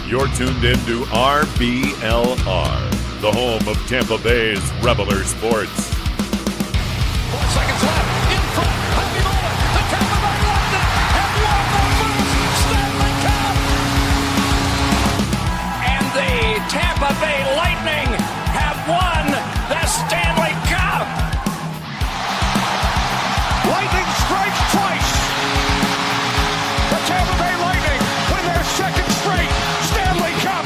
You're tuned in to RBLR, the home of Tampa Bay's RBLR Sports. 4 seconds left. In front. Happy moment. The Tampa Bay Lightning have won the first Stanley Cup. And the Tampa Bay Lightning have won the Stanley Cup. Lightning strikes twice. The Tampa Bay Lightning win their second straight Stanley Cup.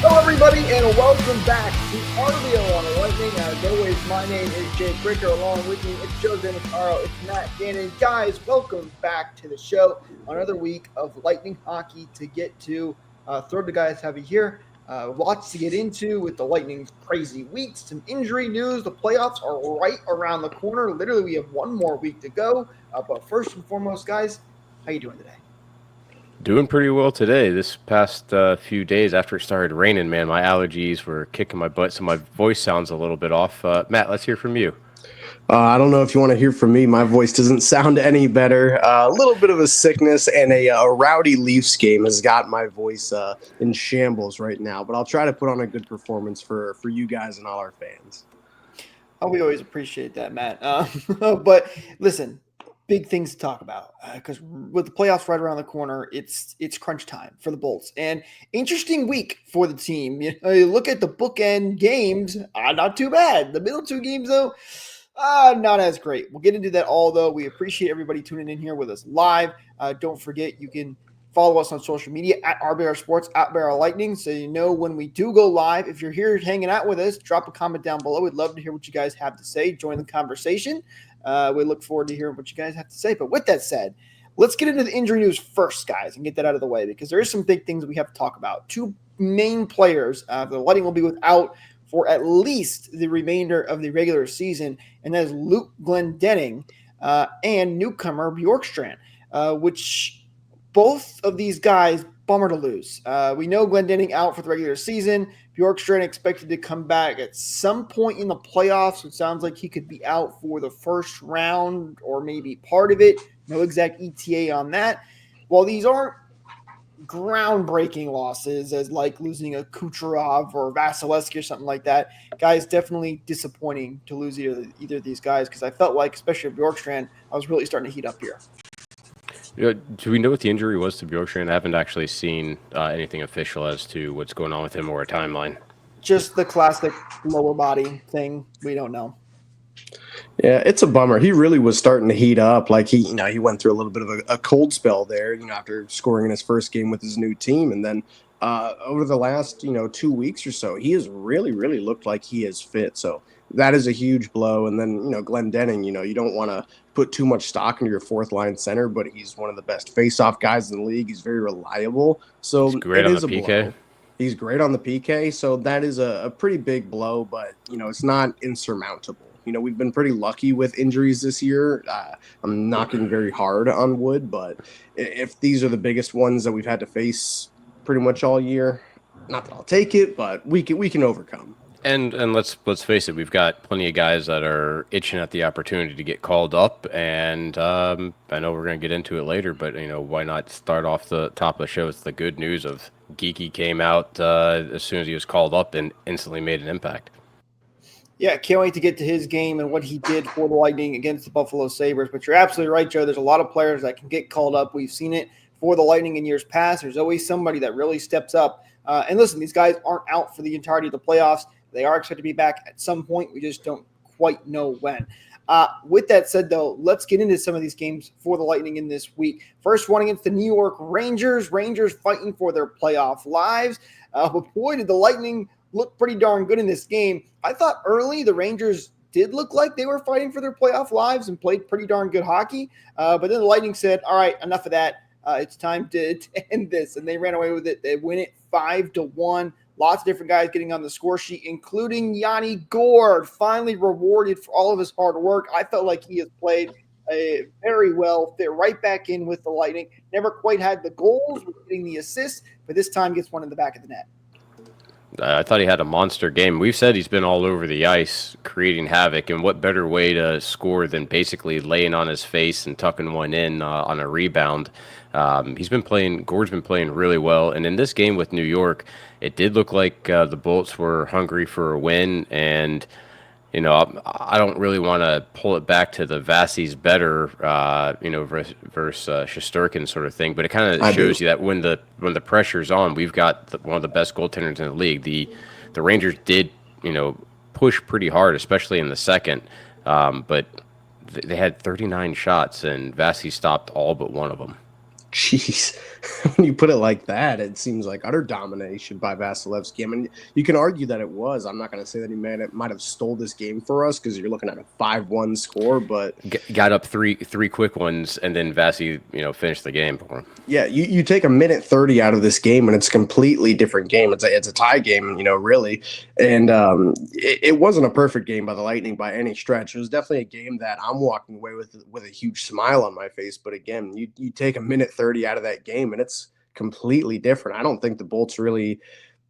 Hello, everybody, and welcome back to RBLR Lightning. As always, my name is Jake Bricker. Along with me, it's Joe Zanataro, it's Matt Gannon. Guys, welcome back to the show. Another week of Lightning hockey to get to. Thrilled the guys have you here. Lots to get into with the Lightning's crazy weeks, some injury news. The playoffs are right around the corner. Literally, we have one more week to go. But first and foremost, guys, how you doing today? Doing pretty well today. This past few days after it started raining, man, my allergies were kicking my butt, so my voice sounds a little bit off. Matt, let's hear from you. I don't know if you want to hear from me. My voice doesn't sound any better. A little bit of a sickness and a rowdy Leafs game has got my voice in shambles right now. But I'll try to put on a good performance for you guys and all our fans. Oh, we always appreciate that, Matt. But listen, big things to talk about because with the playoffs right around the corner, it's crunch time for the Bolts. And interesting week for the team. You look at the bookend games, not too bad. The middle two games, though, not as great. We'll get into that all, though. We appreciate everybody tuning in here with us live. Don't forget, you can follow us on social media at RBLR Sports, at RBLR Lightning, so you know when we do go live. If you're here hanging out with us, drop a comment down below. We'd love to hear what you guys have to say. Join the conversation. We look forward to hearing what you guys have to say. But with that said, let's get into the injury news first, guys, and get that out of the way because there is some big things we have to talk about. Two main players the Lightning will be without for at least the remainder of the regular season, and that is Luke Glendening and newcomer Bjorkstrand, which both of these guys, bummer to lose. We know Glendening out for the regular season. Bjorkstrand expected to come back at some point in the playoffs. It sounds like he could be out for the first round or maybe part of it. No exact ETA on that. While these aren't groundbreaking losses as like losing a Kucherov or Vasilevsky or something like that, guys, definitely disappointing to lose either of these guys because I felt like, especially Bjorkstrand, I was really starting to heat up here. Do we know what the injury was to Bjorkstrand? I haven't actually seen anything official as to what's going on with him or a timeline. Just the classic lower body thing. We don't know. Yeah, it's a bummer. He really was starting to heat up. Like he went through a little bit of a cold spell there, after scoring in his first game with his new team. And then over the last, 2 weeks or so, he has really, really looked like he is fit. So that is a huge blow. And then, Glendening, you don't want to put too much stock into your fourth line center, but he's one of the best face-off guys in the league. He's very reliable. So he's great on the PK. Blow. He's great on the PK. So that is a pretty big blow, but, it's not insurmountable. We've been pretty lucky with injuries this year. I'm knocking very hard on wood, but if these are the biggest ones that we've had to face pretty much all year, not that I'll take it, but we can overcome. And let's face it, we've got plenty of guys that are itching at the opportunity to get called up, and I know we're going to get into it later, but why not start off the top of the show with the good news of Geeky came out as soon as he was called up and instantly made an impact. Yeah, can't wait to get to his game and what he did for the Lightning against the Buffalo Sabres. But you're absolutely right, Joe. There's a lot of players that can get called up. We've seen it for the Lightning in years past. There's always somebody that really steps up. And listen, these guys aren't out for the entirety of the playoffs. They are expected to be back at some point. We just don't quite know when. With that said, though, let's get into some of these games for the Lightning in this week. First one against the New York Rangers. Rangers fighting for their playoff lives. But boy, did the Lightning look pretty darn good in this game. I thought early the Rangers did look like they were fighting for their playoff lives and played pretty darn good hockey. But then the Lightning said, all right, enough of that. It's time to end this. And they ran away with it. They win it 5-1. Lots of different guys getting on the score sheet, including Yanni Gourde, finally rewarded for all of his hard work. I felt like he has played very well, fit right back in with the Lightning. Never quite had the goals, getting the assists, but this time gets one in the back of the net. I thought he had a monster game. We've said he's been all over the ice creating havoc, and what better way to score than basically laying on his face and tucking one in on a rebound. Gord's been playing really well, and in this game with New York, it did look like the Bolts were hungry for a win, and I don't really want to pull it back to the Vasi's better, versus Shesterkin sort of thing, but it kind of shows you that when the pressure's on, we've got one of the best goaltenders in the league. The Rangers did, push pretty hard, especially in the second, but they had 39 shots, and Vasi stopped all but one of them. Jeez, when you put it like that, it seems like utter domination by Vasilevsky. I mean, you can argue that it was. I'm not going to say that he might have stole this game for us because you're looking at a 5-1 score, but got up three quick ones, and then Vasi, finished the game for him. Yeah, you take a minute 30 out of this game, and it's a completely different game. It's a tie game, really, and it wasn't a perfect game by the Lightning by any stretch. It was definitely a game that I'm walking away with a huge smile on my face. But again, you take a minute 30 out of that game, and it's completely different. I don't think the Bolts really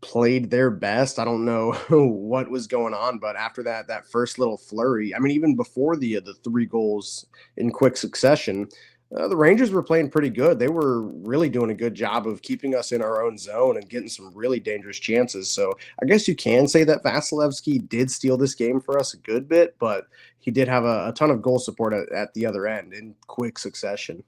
played their best. I don't know what was going on, but after that first little flurry, I mean, even before the 3 goals in quick succession, the Rangers were playing pretty good. They were really doing a good job of keeping us in our own zone and getting some really dangerous chances. So I guess you can say that Vasilevsky did steal this game for us a good bit, but he did have a ton of goal support at the other end in quick succession.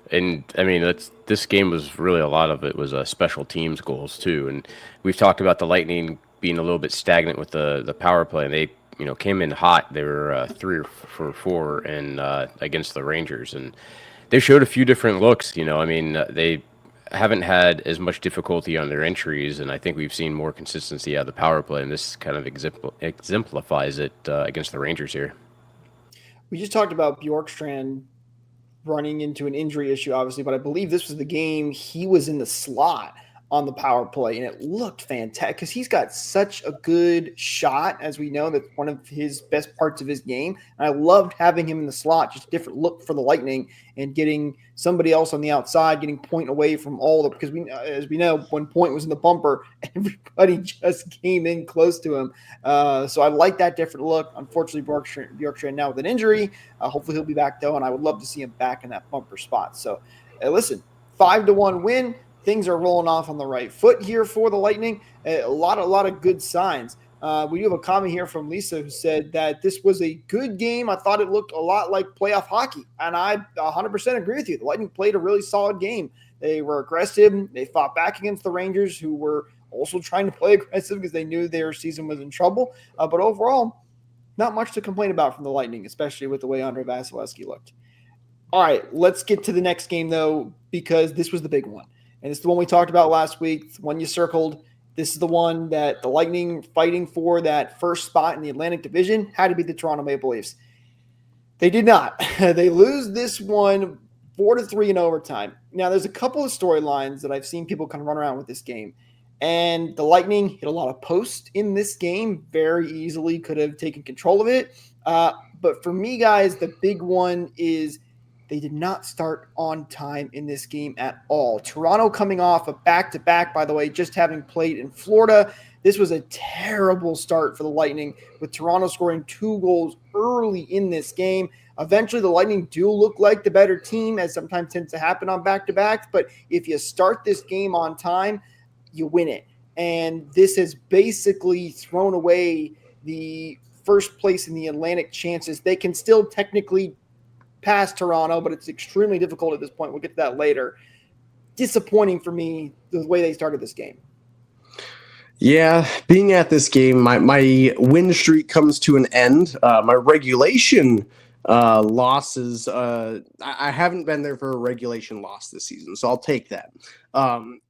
And I mean, this game was really, a lot of it was special teams goals too. And we've talked about the Lightning being a little bit stagnant with the power play. And they, came in hot. They were 3 for 4 and against the Rangers, and they showed a few different looks. They haven't had as much difficulty on their entries, and I think we've seen more consistency out of the power play. And this kind of exemplifies it against the Rangers here. We just talked about Bjorkstrand running into an injury issue, obviously, but I believe this was the game he was in the slot on the power play, and it looked fantastic because he's got such a good shot, as we know. That's one of his best parts of his game. And I loved having him in the slot, just a different look for the Lightning, and getting somebody else on the outside, getting Point away from all the, because as we know, when Point was in the bumper, everybody just came in close to him. So I like that different look. Unfortunately, Bjorkstrand now with an injury. Hopefully he'll be back though, and I would love to see him back in that bumper spot. So listen, 5-1 win. Things are rolling off on the right foot here for the Lightning. A lot of good signs. We do have a comment here from Lisa who said that this was a good game. I thought it looked a lot like playoff hockey, and I 100% agree with you. The Lightning played a really solid game. They were aggressive. They fought back against the Rangers, who were also trying to play aggressive because they knew their season was in trouble. But overall, not much to complain about from the Lightning, especially with the way Andrei Vasilevsky looked. All right, let's get to the next game, though, because this was the big one. And it's the one we talked about last week, the one you circled. This is the one that the Lightning, fighting for that first spot in the Atlantic Division, had to be the Toronto Maple Leafs. They did not. They lose this one 4-3 in overtime. Now, there's a couple of storylines that I've seen people kind of run around with this game. And the Lightning hit a lot of posts in this game, very easily could have taken control of it. But for me, guys, the big one is they did not start on time in this game at all. Toronto coming off a back-to-back, by the way, just having played in Florida. This was a terrible start for the Lightning, with Toronto scoring 2 goals early in this game. Eventually, the Lightning do look like the better team, as sometimes tends to happen on back-to-backs. But if you start this game on time, you win it. And this has basically thrown away the first place in the Atlantic chances. They can still technically past Toronto, but it's extremely difficult at this point. We'll get to that later. Disappointing for me, the way they started this game. Yeah, being at this game, my win streak comes to an end. My regulation losses, I haven't been there for a regulation loss this season, so I'll take that.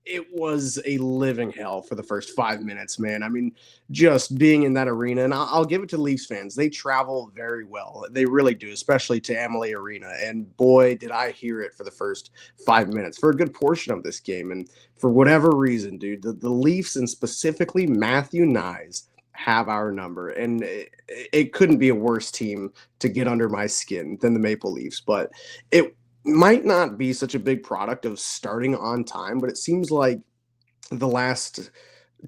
It was a living hell for the first 5 minutes, man. I mean, just being in that arena, and I'll give it to Leafs fans. They travel very well. They really do, especially to Amalie Arena. And boy, did I hear it for the first 5 minutes, for a good portion of this game. And for whatever reason, dude, the Leafs, and specifically Matthew Nyes, have our number. And it couldn't be a worse team to get under my skin than the Maple Leafs. But it might not be such a big product of starting on time, but it seems like the last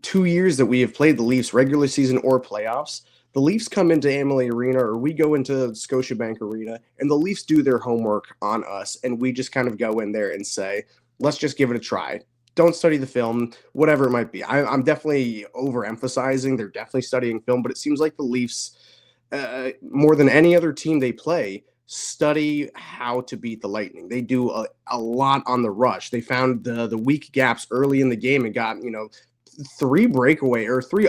2 years that we have played the Leafs regular season or playoffs, the Leafs come into Amalie Arena or we go into Scotiabank Arena and the Leafs do their homework on us. And we just kind of go in there and say, let's just give it a try. Don't study the film, whatever it might be. I'm definitely overemphasizing. They're definitely studying film, but it seems like the Leafs, more than any other team they play, study how to beat the Lightning. They do a lot on the rush. They found the weak gaps early in the game and got, 3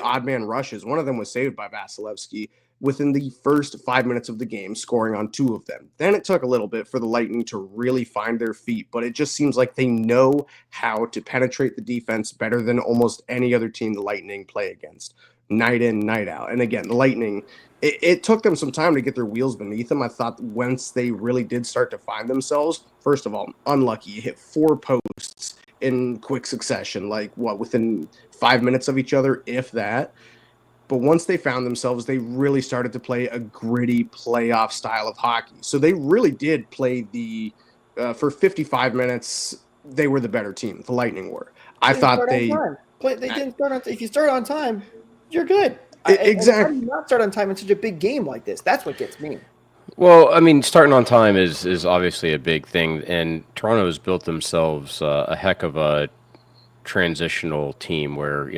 odd man rushes. One of them was saved by Vasilevsky within the first 5 minutes of the game, scoring on 2 of them. Then it took a little bit for the Lightning to really find their feet, but it just seems like they know how to penetrate the defense better than almost any other team the Lightning play against, night in, night out. And again, the Lightning, it took them some time to get their wheels beneath them. I thought once they really did start to find themselves, first of all, unlucky. You hit 4 posts in quick succession, within 5 minutes of each other, if that. But once they found themselves, they really started to play a gritty playoff style of hockey. So they really did play for 55 minutes, they were the better team. The Lightning were. I thought they didn't start on time. If you start on time, you're good. Exactly. How do you not start on time in such a big game like this? That's what gets me. Well, I mean, starting on time is obviously a big thing, and Toronto has built themselves a heck of a transitional team where,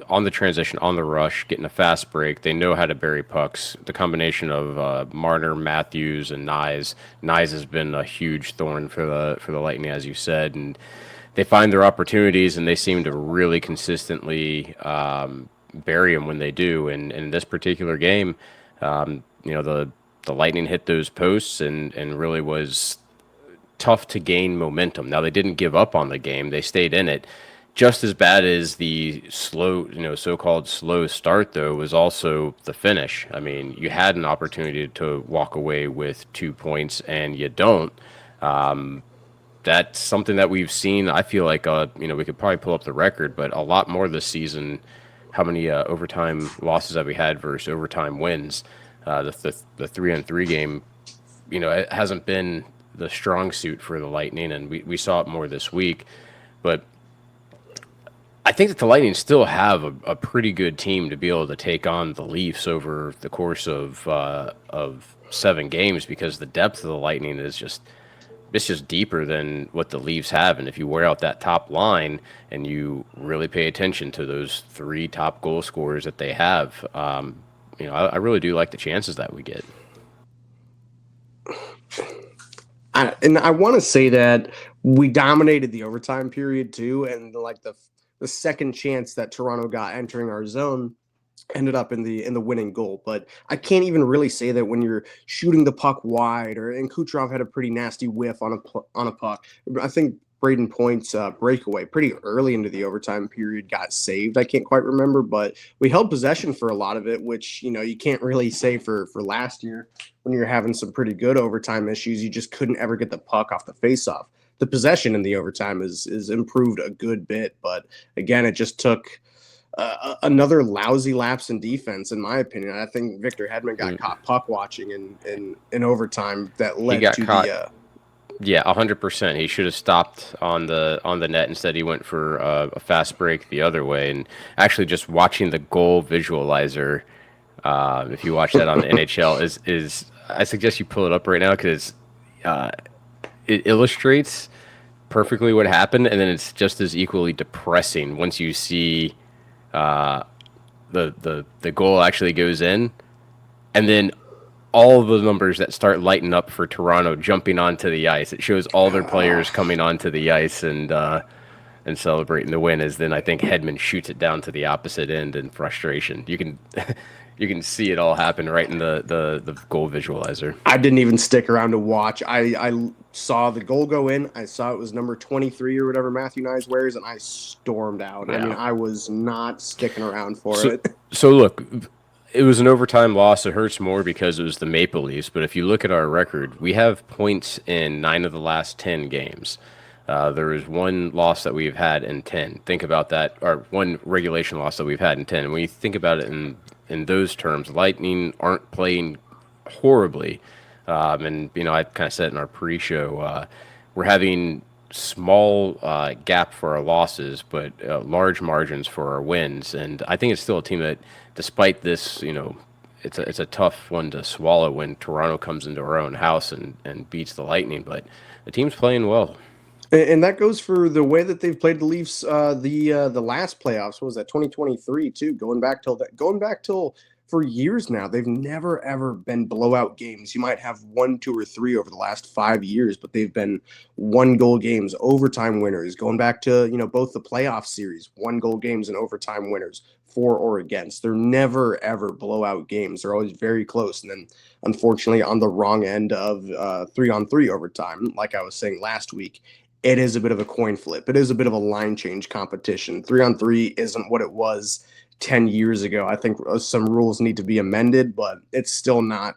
on the transition, on the rush, getting a fast break, they know how to bury pucks. The combination of Marner, Matthews, and Nyes has been a huge thorn for the Lightning, as you said, and they find their opportunities, and they seem to really consistently bury them when they do. And in this particular game, the Lightning hit those posts and really was tough to gain momentum. Now, they didn't give up on the game. They stayed in it. Just as bad as the slow, so-called slow start, though, was also the finish. I mean, you had an opportunity to walk away with 2 points, and you don't. That's something that we've seen. I feel like, we could probably pull up the record, but a lot more this season. How many overtime losses have we had versus overtime wins? The 3-on-3 game, it hasn't been the strong suit for the Lightning, and we saw it more this week. But I think that the Lightning still have a pretty good team to be able to take on the Leafs over the course of 7 games, because the depth of the Lightning is just deeper than what the Leafs have. And if you wear out that top line and you really pay attention to those 3 top goal scorers that they have, I really do like the chances that we get. I want to say that we dominated the overtime period too, and the second chance that Toronto got entering our zone ended up in the winning goal. But I can't even really say that when you're shooting the puck wide, and Kucherov had a pretty nasty whiff on a puck. I think Braden Point's breakaway pretty early into the overtime period got saved. I can't quite remember, but we held possession for a lot of it, which, you can't really say for last year when you're having some pretty good overtime issues. You just couldn't ever get the puck off the faceoff. The possession in the overtime is improved a good bit, but again, it just took another lousy lapse in defense, in my opinion. I think Victor Hedman got caught puck watching in overtime that led to caught. Yeah, 100%. He should have stopped on the net. Instead, he went for a fast break the other way. And actually, just watching the goal visualizer, if you watch that on the NHL, is I suggest you pull it up right now, because it illustrates perfectly what happened, and then it's just as equally depressing once you see the goal actually goes in, and then all of the numbers that start lighting up for Toronto jumping onto the ice. It shows all their players coming onto the ice and celebrating the win, as then I think Hedman shoots it down to the opposite end in frustration. You can see it all happen right in the goal visualizer. I didn't even stick around to watch. I saw the goal go in. I saw it was number 23 or whatever Matthew Nyes wears, and I stormed out. Yeah. I mean, I was not sticking around for it. So look, it was an overtime loss. It hurts more because it was the Maple Leafs. But if you look at our record, we have points in 9 of the last 10 games. There is 1 loss that we've had in 10. Think about that, or 1 regulation loss that we've had in 10. And when you think about it in those terms, Lightning aren't playing horribly. And, I kind of said in our pre-show, we're having small gap for our losses, but large margins for our wins. And I think it's still a team that, despite this, it's a tough one to swallow when Toronto comes into our own house and beats the Lightning. But the team's playing well. And that goes for the way that they've played the Leafs. The last playoffs, what was that, 2023 too? Going back till for years now, they've never ever been blowout games. You might have 1, 2, or 3 over the last 5 years, but they've been 1-goal games, overtime winners. Going back to both the playoff series, 1-goal games and overtime winners, for or against. They're never ever blowout games. They're always very close. And then, unfortunately, on the wrong end of 3-on-3 overtime, like I was saying last week, it is a bit of a coin flip. It is a bit of a line change competition. 3-on-3 isn't what it was 10 years ago. I think some rules need to be amended, but it's still not,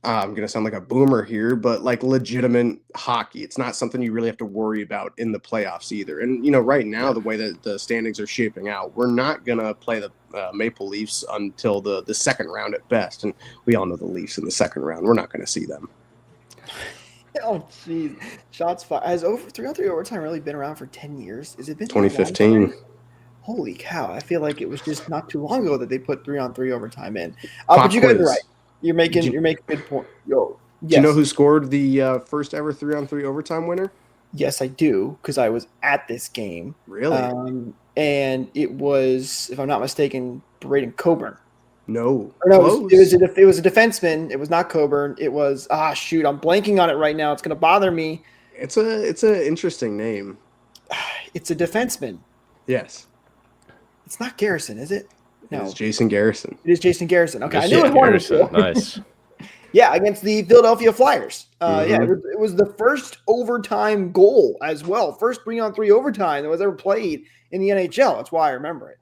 I'm going to sound like a boomer here, but like legitimate hockey. It's not something you really have to worry about in the playoffs either. And, right now, the way that the standings are shaping out, we're not going to play the Maple Leafs until the second round at best. And we all know the Leafs in the second round. We're not going to see them. Oh, jeez. Shots fired. Has 3-on-3 overtime really been around for 10 years? Has it been 2015? Holy cow. I feel like it was just not too long ago that they put 3-on-3 overtime in. But you guys are right. You're making a good point. Yes. Do you know who scored the first ever 3-on-3 overtime winner? Yes, I do, because I was at this game. Really? And it was, if I'm not mistaken, Braden Coburn. No, it was a defenseman. It was not Coburn. It was I'm blanking on it right now. It's going to bother me. It's a interesting name. It's a defenseman. Yes. It's not Garrison, is it? No, it's Jason Garrison. It is Jason Garrison. Okay, I knew it was one of Nice. Yeah, against the Philadelphia Flyers. Mm-hmm. Yeah, it was the first overtime goal as well. First 3-on-3 overtime that was ever played in the NHL. That's why I remember it.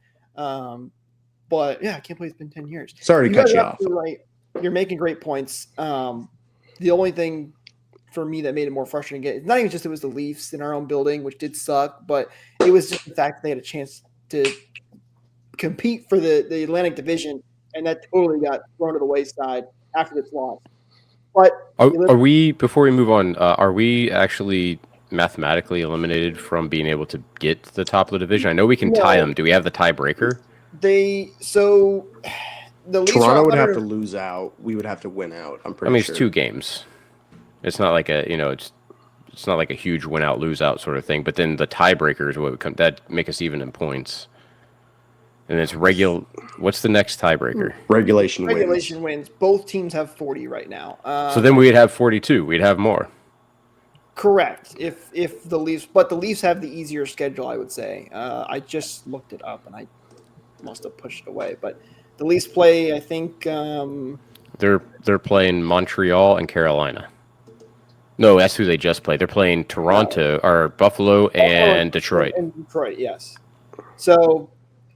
But yeah, I can't believe it's been 10 years. Sorry to cut you off. Right. You're making great points. The only thing for me that made it more frustrating, it's not even just it was the Leafs in our own building, which did suck, but it was just the fact that they had a chance to compete for the Atlantic Division, and that totally got thrown to the wayside after this loss. But are we, before we move on, are we actually mathematically eliminated from being able to get to the top of the division? I know we can tie them. Do we have the tiebreaker? The Leafs Toronto would have to lose out. We would have to win out. I'm pretty sure. It's 2 games. It's not like it's not like a huge win out, lose out sort of thing. But then the tiebreaker is what would come that make us even in points. And it's what's the next tiebreaker? Regulation wins. Both teams have 40 right now. So then we'd have 42. We'd have more. Correct. If the Leafs have the easier schedule, I would say. I just looked it up and I must have pushed it away. But the Leafs play, I think. They're playing Montreal and Carolina. No, that's who they just played. They're playing Toronto or Buffalo and Detroit. And Detroit, yes. So.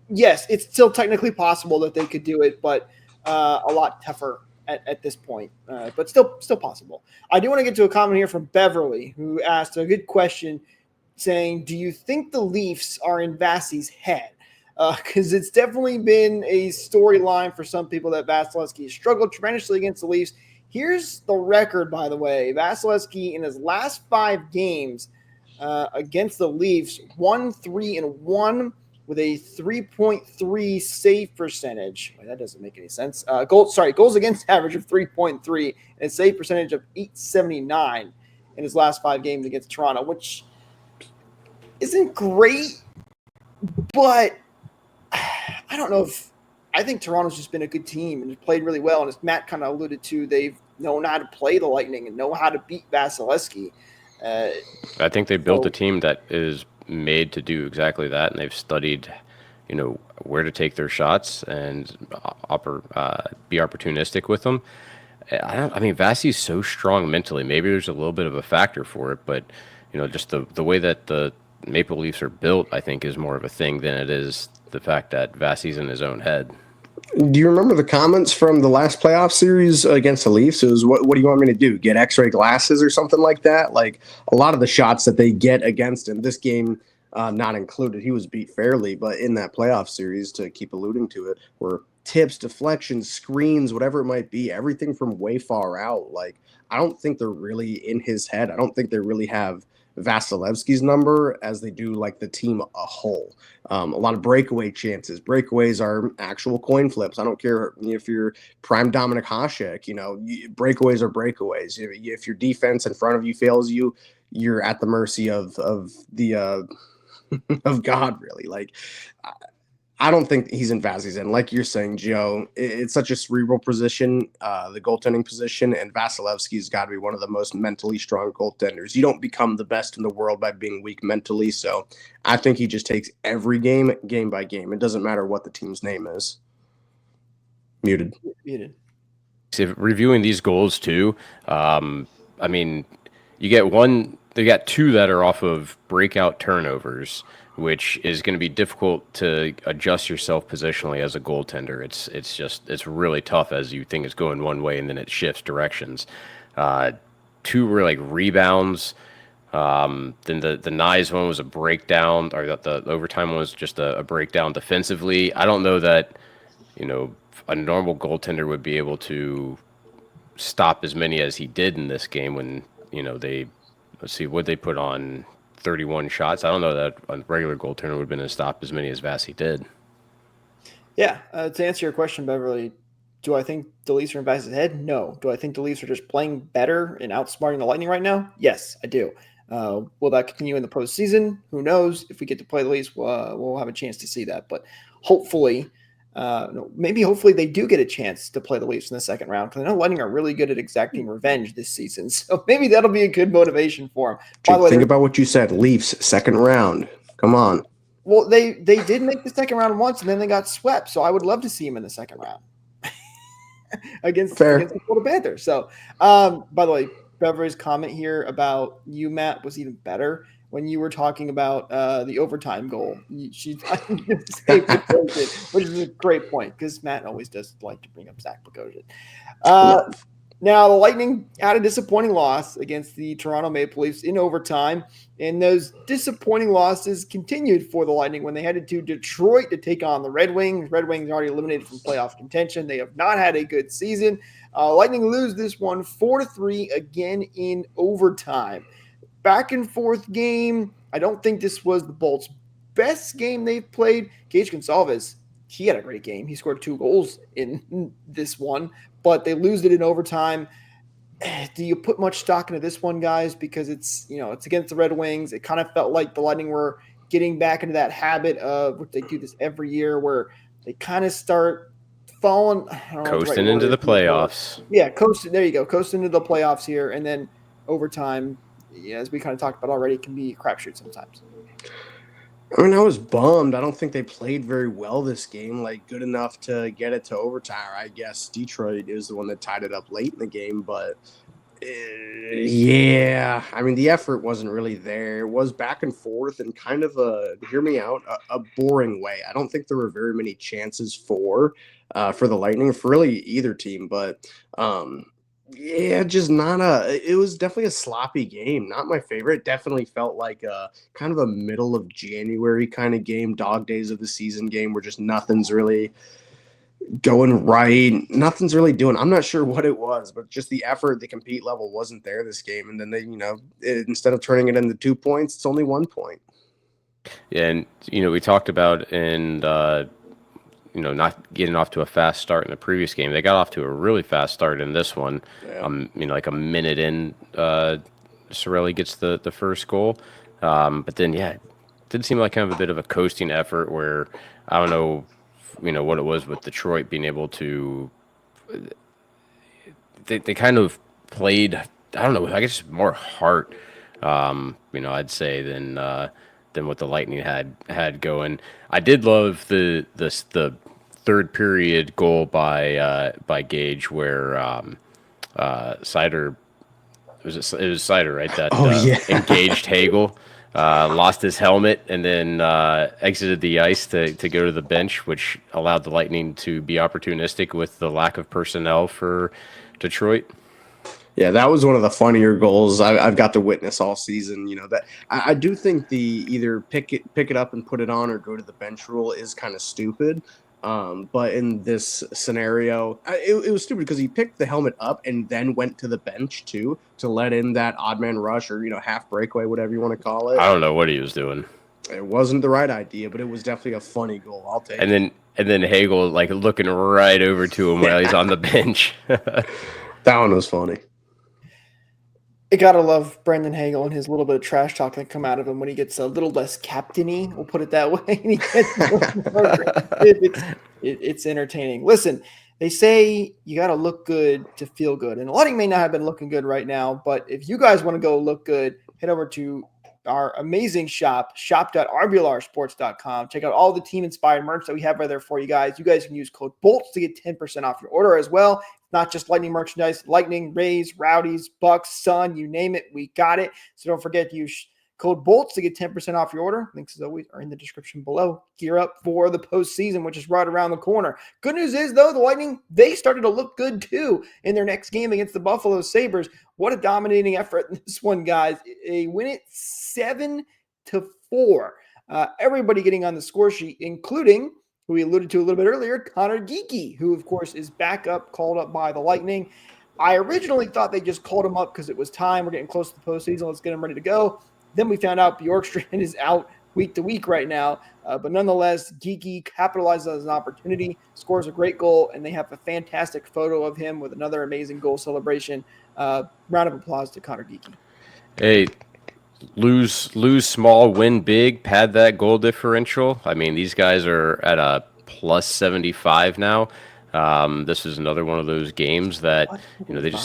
Yes, it's still technically possible that they could do it, but a lot tougher at this point. But still possible. I do want to get to a comment here from Beverly, who asked a good question, saying, "Do you think the Leafs are in Vasi's head?" Because it's definitely been a storyline for some people that Vasilevsky has struggled tremendously against the Leafs. Here's the record, by the way. Vasilevsky in his last 5 games against the Leafs, 1-3-1. With a 3.3 save percentage. Wait, that doesn't make any sense. Goals against average of 3.3 and a save percentage of 879 in his last 5 games against Toronto, which isn't great, but I don't know if I think Toronto's just been a good team and played really well. And as Matt kind of alluded to, they've known how to play the Lightning and know how to beat Vasilevsky. I think they built a team that is made to do exactly that, and they've studied, where to take their shots and be opportunistic with them. Vasi's so strong mentally. Maybe there's a little bit of a factor for it, but just the way that the Maple Leafs are built, I think, is more of a thing than it is the fact that Vasi's in his own head. Do you remember the comments from the last playoff series against the Leafs? It was, what do you want me to do? Get X-ray glasses or something like that? Like, a lot of the shots that they get against him, this game not included, he was beat fairly, but in that playoff series, to keep alluding to it, were tips, deflections, screens, whatever it might be, everything from way far out. Like, I don't think they're really in his head. I don't think they really have Vasilevsky's number as they do like the team a whole. A lot of breakaway chances. Breakaways are actual coin flips. I don't care if you're prime Dominic Hasek, breakaways are breakaways. If your defense in front of you fails you, you're at the mercy of the of God, really. Like, I don't think he's in Vazzy's end. Like you're saying, Joe, it's such a cerebral position, the goaltending position, and Vasilevsky's got to be one of the most mentally strong goaltenders. You don't become the best in the world by being weak mentally, so I think he just takes every game by game. It doesn't matter what the team's name is. Muted. So reviewing these goals too, I mean, you get one. They got two that are off of breakout turnovers, which is going to be difficult to adjust yourself positionally as a goaltender. It's really tough as you think it's going one way and then it shifts directions. Two were like rebounds. Then the Nyes one was a breakdown, or the overtime one was just a breakdown defensively. I don't know that, a normal goaltender would be able to stop as many as he did in this game when, what'd they put on 31 shots. I don't know that a regular goaltender would have been able to stop as many as Vasi did. Yeah, to answer your question, Beverly, do I think the Leafs are in Vasi's head? No. Do I think the Leafs are just playing better and outsmarting the Lightning right now? Yes, I do. Will that continue in the postseason? Who knows? If we get to play the Leafs, we'll have a chance to see that. But hopefully they do get a chance to play the Leafs in the second round, because I know Lightning are really good at exacting revenge this season. So maybe that'll be a good motivation for them. By the way, think about what you said. Leafs, second round. Come on. Well, they did make the second round once, and then they got swept. So I would love to see them in the second round against the Florida Panthers. So, by the way, Beverly's comment here about you, Matt, was even better when you were talking about the overtime goal. Which is a great point, because Matt always does like to bring up Zach Bogosian. Now, the Lightning had a disappointing loss against the Toronto Maple Leafs in overtime, and those disappointing losses continued for the Lightning when they headed to Detroit to take on the Red Wings. Red Wings already eliminated from playoff contention. They have not had a good season. Lightning lose this one 4-3 again in overtime. Back and forth game. I don't think this was the Bolts' best game they've played. Gage Gonsalves, he had a great game. He scored 2 goals in this one, but they lose it in overtime. Do you put much stock into this one, guys? Because it's against the Red Wings. It kind of felt like the Lightning were getting back into that habit of, which they do this every year, where they kind of start falling. Coasting into the playoffs. Yeah, coasting. There you go. Coasting into the playoffs here, and then overtime, as we kind of talked about already, can be a crapshoot sometimes. I mean, I was bummed. I don't think they played very well this game, like good enough to get it to overtime. I guess Detroit is the one that tied it up late in the game, but yeah, I mean, the effort wasn't really there. It was back and forth and kind of hear me out, a boring way. I don't think there were very many chances for the Lightning, for really either team, but yeah, just it was definitely a sloppy game. Not my favorite. Definitely felt like a kind of a middle of January kind of game, dog days of the season game, where just nothing's really going right. Nothing's really doing. I'm not sure what it was, but just the effort, the compete level wasn't there this game. And then they, instead of turning it into 2 points, it's only 1 point. Yeah, and we talked about not getting off to a fast start in the previous game. They got off to a really fast start in this one. Yeah. Like a minute in, Cirelli gets the first goal. But then, yeah, it did seem like kind of a bit of a coasting effort where I don't know, what it was with Detroit being able to – they kind of played, I don't know, I guess more heart, I'd say, than what the Lightning had going. I did love the third period goal by Gage where Sider it was Sider, right? That engaged Hagel, lost his helmet and then exited the ice to go to the bench, which allowed the Lightning to be opportunistic with the lack of personnel for Detroit. Yeah, that was one of the funnier goals I've got to witness all season. That I do think the either pick it up and put it on or go to the bench rule is kind of stupid. But in this scenario, it was stupid because he picked the helmet up and then went to the bench too to let in that odd man rush or half breakaway, whatever you want to call it. I don't know what he was doing. It wasn't the right idea, but it was definitely a funny goal. I'll take it. And then Hagel like looking right over to him while he's on the bench. That one was funny. I gotta love Brendan Hagel and his little bit of trash talk that come out of him when he gets a little less captain-y, we'll put it that way. And he gets it's entertaining. Listen, they say you gotta look good to feel good. And Lightning may not have been looking good right now, but if you guys want to go look good, head over to our amazing shop.rblrsports.com. Check out all the team-inspired merch that we have right there for you guys. You guys can use code BOLTS to get 10% off your order as well. Not just Lightning merchandise, Lightning, Rays, Rowdies, Bucks, Sun, you name it, we got it. So don't forget to use code BOLTS to get 10% off your order. Links, as always, are in the description below. Gear up for the postseason, which is right around the corner. Good news is, though, the Lightning, they started to look good, too, in their next game against the Buffalo Sabres. What a dominating effort in this one, guys. They win it 7-4. Everybody getting on the score sheet, including who we alluded to a little bit earlier, Connor Geekie, who, of course, is called up by the Lightning. I originally thought they just called him up because it was time. We're getting close to the postseason. Let's get him ready to go. Then we found out Bjorkstrand is out week to week right now. But nonetheless, Geekie capitalizes on an opportunity, scores a great goal, and they have a fantastic photo of him with another amazing goal celebration. Round of applause to Connor Geekie. Hey, lose small, win big, pad that goal differential. I mean, these guys are at a plus 75 now. This is another one of those games that they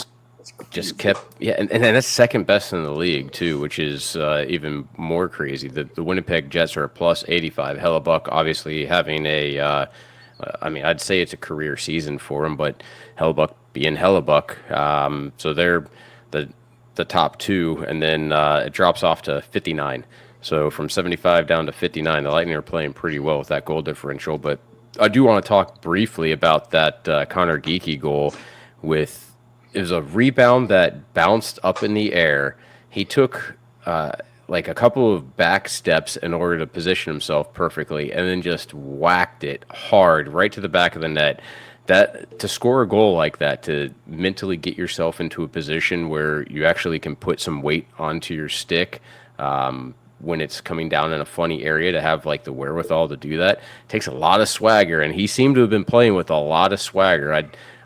just kept and that's second best in the league too, which is even more crazy. The Winnipeg Jets are a plus 85. Hellebuck obviously having I'd say it's a career season for him, but Hellebuck being Hellebuck, so they're the top two, and then it drops off to 59. So from 75 down to 59, the Lightning are playing pretty well with that goal differential. But I do want to talk briefly about that Connor Geekie goal. It was a rebound that bounced up in the air. He took like a couple of back steps in order to position himself perfectly, and then just whacked it hard right to the back of the net. That to score a goal like that, to mentally get yourself into a position where you actually can put some weight onto your stick when it's coming down in a funny area, to have like the wherewithal to do that takes a lot of swagger, and he seemed to have been playing with a lot of swagger.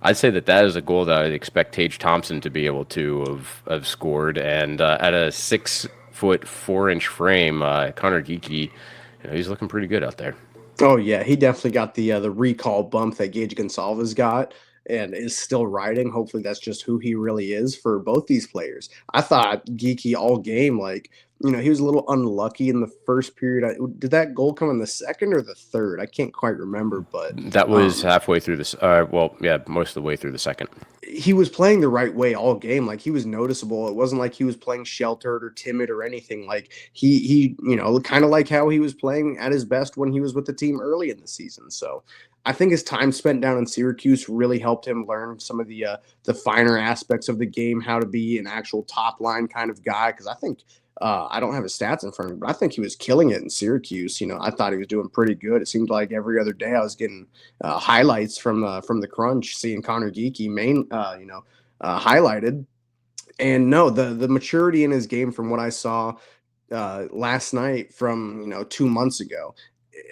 I'd say that is a goal that I'd expect Tage Thompson to be able to have scored, and at a 6'4" frame, Connor Geekie, he's looking pretty good out there. Oh yeah, he definitely got the recall bump that Gage Gonsalves got and is still riding. Hopefully that's just who he really is for both these players. I thought Geekie all game, he was a little unlucky in the first period. Did that goal come in the second or the third? I can't quite remember, but that was halfway through this. Most of the way through the second. He was playing the right way all game. Like, he was noticeable. It wasn't like he was playing sheltered or timid or anything. Like, he kind of like how he was playing at his best when he was with the team early in the season. So I think his time spent down in Syracuse really helped him learn some of the finer aspects of the game, how to be an actual top line kind of guy. Because I think I don't have his stats in front of me, but I think he was killing it in Syracuse. I thought he was doing pretty good. It seemed like every other day I was getting highlights from the Crunch, seeing Connor Geekie highlighted. And no, the maturity in his game from what I saw last night from 2 months ago,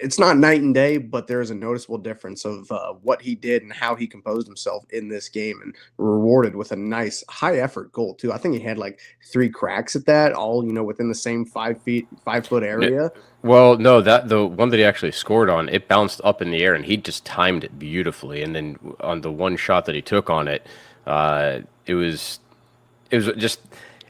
it's not night and day, but there is a noticeable difference of what he did and how he composed himself in this game, and rewarded with a nice high effort goal too. I think he had like 3 cracks at that, all within the same 5 foot area. Well, no, that the one that he actually scored on, it bounced up in the air and he just timed it beautifully. And then on the one shot that he took on it, it was just.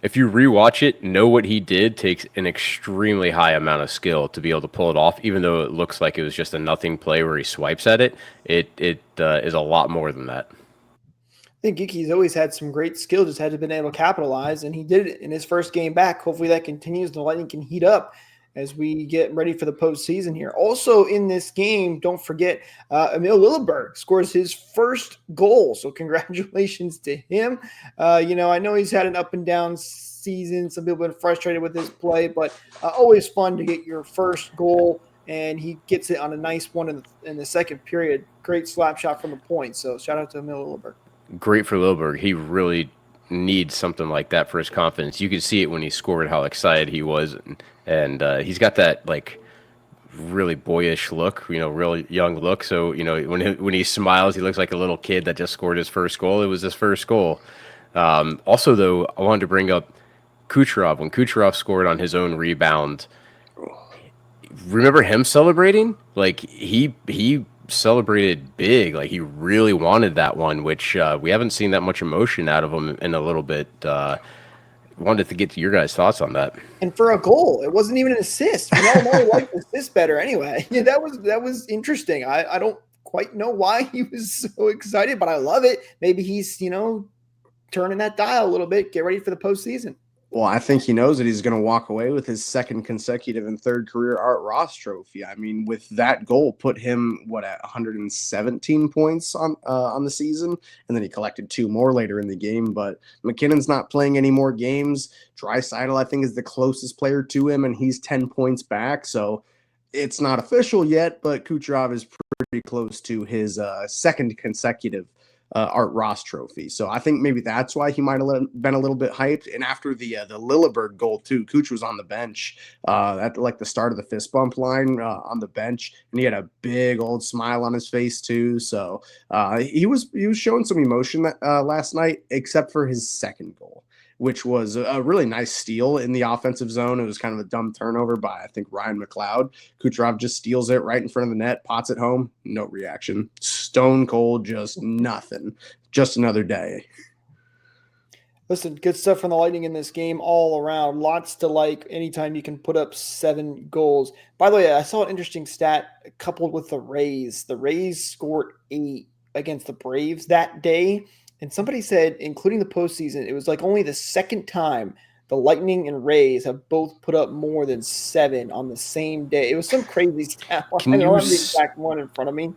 If you rewatch it, know what he did takes an extremely high amount of skill to be able to pull it off. Even though it looks like it was just a nothing play where he swipes at it, it is a lot more than that. I think Geekie's always had some great skill, just had to been able to capitalize, and he did it in his first game back. Hopefully that continues. The Lightning can heat up as we get ready for the postseason here. Also in this game, don't forget, Emil Lilleberg scores his first goal. So congratulations to him. I know he's had an up and down season. Some people have been frustrated with his play, but always fun to get your first goal and he gets it on a nice one in the second period. Great slap shot from the point. So shout out to Emil Lilleberg. Great for Lilleberg. He really needs something like that for his confidence. You could see it when he scored, how excited he was, and he's got that like really boyish look, really young look. So when he smiles, he looks like a little kid that just scored his first goal. It was his first goal. Also, though, I wanted to bring up Kucherov. When Kucherov scored on his own rebound, remember him celebrating? Like he celebrated big. Like he really wanted that one, which we haven't seen that much emotion out of him in a little bit. Wanted to get to your guys' thoughts on that. And for a goal, it wasn't even an assist. We all know he liked assists better anyway. Yeah, that was interesting. I don't quite know why he was so excited, but I love it. Maybe he's turning that dial a little bit. Get ready for the postseason. Well, I think he knows that he's going to walk away with his second consecutive and third career Art Ross trophy. I mean, with that goal, put him at 117 points on the season, and then he collected 2 more later in the game. But McKinnon's not playing any more games. Draisaitl, I think, is the closest player to him, and he's 10 points back. So it's not official yet, but Kucherov is pretty close to his second consecutive Art Ross trophy. So I think maybe that's why he might have been a little bit hyped. And after the Lilleberg goal too, Kuch was on the bench at like the start of the fist bump line on the bench, and he had a big old smile on his face too. So he was showing some emotion last night, except for his second goal, which was a really nice steal in the offensive zone. It was kind of a dumb turnover by, I think, Ryan McLeod. Kucherov just steals it right in front of the net, pots it home, no reaction. Stone cold, just nothing. Just another day. Listen, good stuff from the Lightning in this game all around. Lots to like anytime you can put up 7 goals. By the way, I saw an interesting stat coupled with the Rays. The Rays scored 8 against the Braves that day. And somebody said, including the postseason, it was like only the second time the Lightning and Rays have both put up more than 7 on the same day. It was some crazy stat. I don't have the exact one in front of me.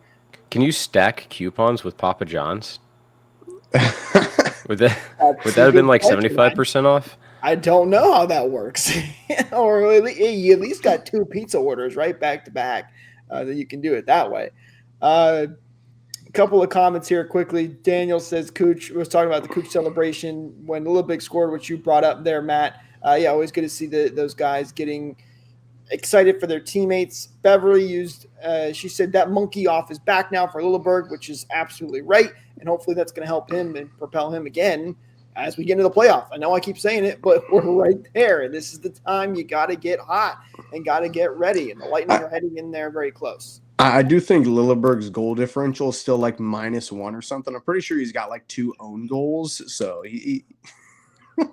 Can you stack coupons with Papa John's? Would that have been like 75% off? I don't know how that works. Or you at least got 2 pizza orders right back to back that you can do it that way. Couple of comments here quickly. Daniel says Cooch was talking about the Cooch celebration when Lilleberg scored, which you brought up there, Matt. Yeah, always good to see those guys getting excited for their teammates. Beverly she said that monkey off his back now for Lilleberg, which is absolutely right. And hopefully that's going to help him and propel him again as we get into the playoff. I know I keep saying it, but we're right there. And this is the time you got to get hot and got to get ready. And the Lightning are heading in there very close. I do think Lilleberg's goal differential is still like -1 or something. I'm pretty sure he's got like 2 own goals. So he we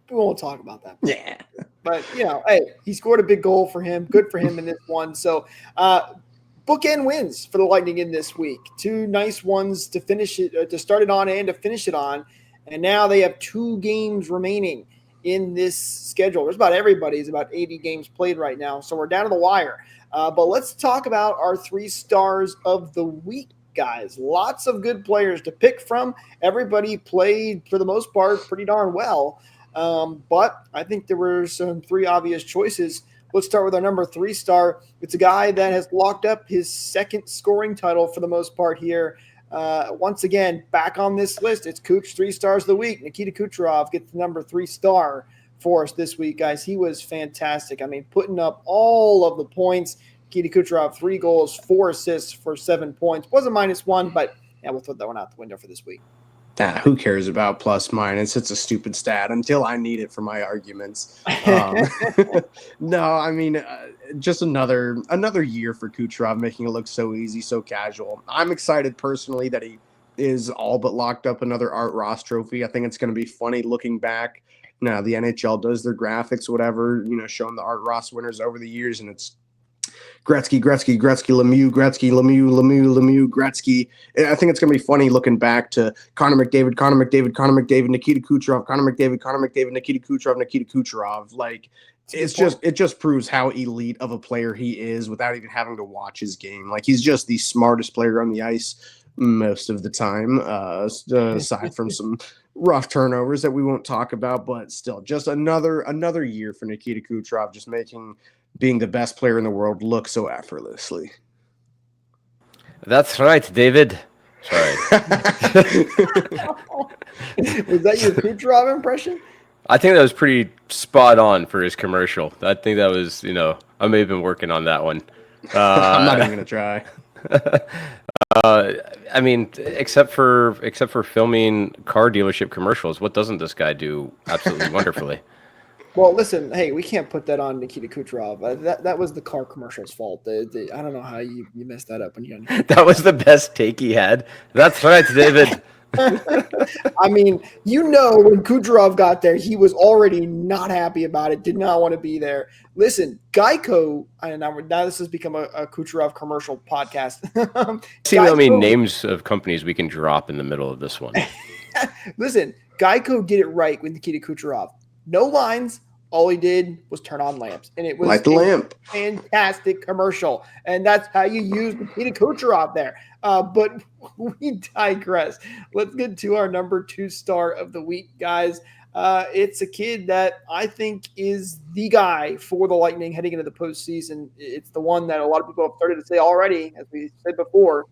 won't talk about that. Yeah. But, hey, he scored a big goal for him. Good for him in this one. So bookend wins for the Lightning in this week. 2 nice ones to finish it, to start it on and to finish it on. And now they have 2 games remaining in this schedule. There's about everybody's about 80 games played right now. So we're down to the wire. But let's talk about our 3 stars of the week, guys. Lots of good players to pick from. Everybody played, for the most part, pretty darn well. But I think there were some 3 obvious choices. Let's start with our number 3 star. It's a guy that has locked up his second scoring title for the most part here. Once again, back on this list, it's Cooch 3 stars of the week. Nikita Kucherov gets the number 3 star for us this week, guys. He was fantastic. I mean, putting up all of the points. Nikita Kucherov, 3 goals, 4 assists for 7 points. Wasn't -1, but yeah, we'll throw that one out the window for this week. Who cares about plus minus? It's a stupid stat until I need it for my arguments. No, I mean, just another year for Kucherov, making it look so easy, so casual. I'm excited personally that he is all but locked up another Art Ross trophy. I think it's going to be funny looking back. Now the NHL does their graphics, whatever, showing the Art Ross winners over the years, and it's Gretzky, Lemieux, Gretzky. I think it's going to be funny looking back to Connor McDavid, Nikita Kucherov, Nikita Kucherov. Like, it just proves how elite of a player he is without even having to watch his game. Like, he's just the smartest player on the ice most of the time, aside from some rough turnovers that we won't talk about, but still just another year for Nikita Kucherov, just making being the best player in the world look so effortlessly. That's right, David. Sorry. Was that your Kucherov impression? I think that was pretty spot on for his commercial. I think that was, I may have been working on that one. I'm not even going to try. I mean, except for filming car dealership commercials, what doesn't this guy do absolutely wonderfully? Well, listen, hey, we can't put that on Nikita Kucherov. That was the car commercial's fault. I don't know how you messed that up when you. That was the best take he had. That's right, David. I mean, when Kucherov got there, he was already not happy about it, did not want to be there. Listen, Geico, and now this has become a Kucherov commercial podcast. See how many names of companies we can drop in the middle of this one. Listen, Geico did it right with Nikita Kucherov. No lines. All he did was turn on lamps, and it was light the lamp. Fantastic commercial, and that's how you use Nikita Kucherov there. But we digress. Let's get to our number 2 star of the week, guys. It's a kid that I think is the guy for the Lightning heading into the postseason. It's the one that a lot of people have started to say already, as we said before.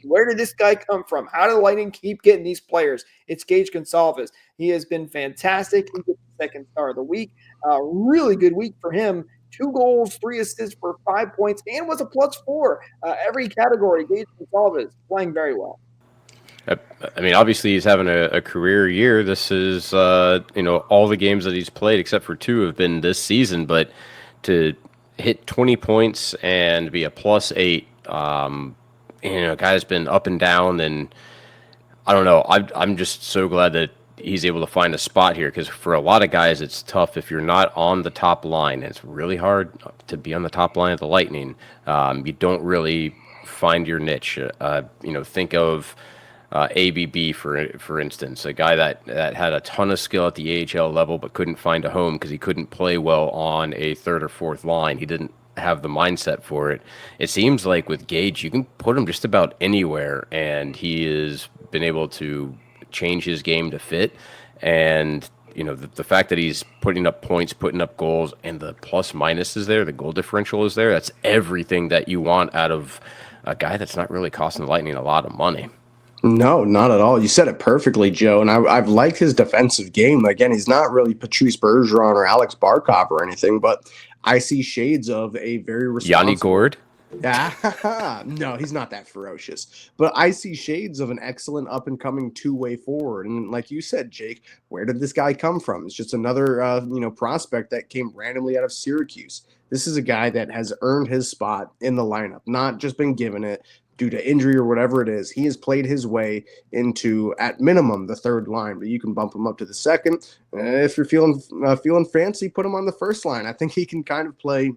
Where did this guy come from? How did the Lightning keep getting these players? It's Gage Gonsalves. He has been fantastic. He gets the 2nd star of the week. Really good week for him. 2 goals, 3 assists for 5 points, and was a +4. Every category, Gage Gonsalves playing very well. I mean, obviously he's having a career year. This is, all the games that he's played except for 2 have been this season. But to hit 20 points and be a +8, guy's been up and down, and I don't know. I'm just so glad that he's able to find a spot here, because for a lot of guys, it's tough if you're not on the top line. It's really hard to be on the top line of the Lightning. You don't really find your niche. Think of ABB for instance, a guy that had a ton of skill at the AHL level but couldn't find a home because he couldn't play well on a 3rd or 4th line. He didn't have the mindset for it. It seems like with Gage, you can put him just about anywhere, and he has been able to change his game to fit. And the fact that he's putting up points, putting up goals, and the plus minus is there, the goal differential is there. That's everything that you want out of a guy that's not really costing the Lightning a lot of money. No, not at all. You said it perfectly, Joe. And I've liked his defensive game. Again, he's not really Patrice Bergeron or Alex Barkov or anything, but I see shades of a very responsible. Yanni Gourde? No, he's not that ferocious. But I see shades of an excellent up-and-coming two-way forward. And like you said, Jake, where did this guy come from? It's just another prospect that came randomly out of Syracuse. This is a guy that has earned his spot in the lineup, not just been given it due to injury or whatever it is. He has played his way into, at minimum, the 3rd line, but you can bump him up to the 2nd. If you're feeling fancy, put him on the 1st line. I think he can kind of play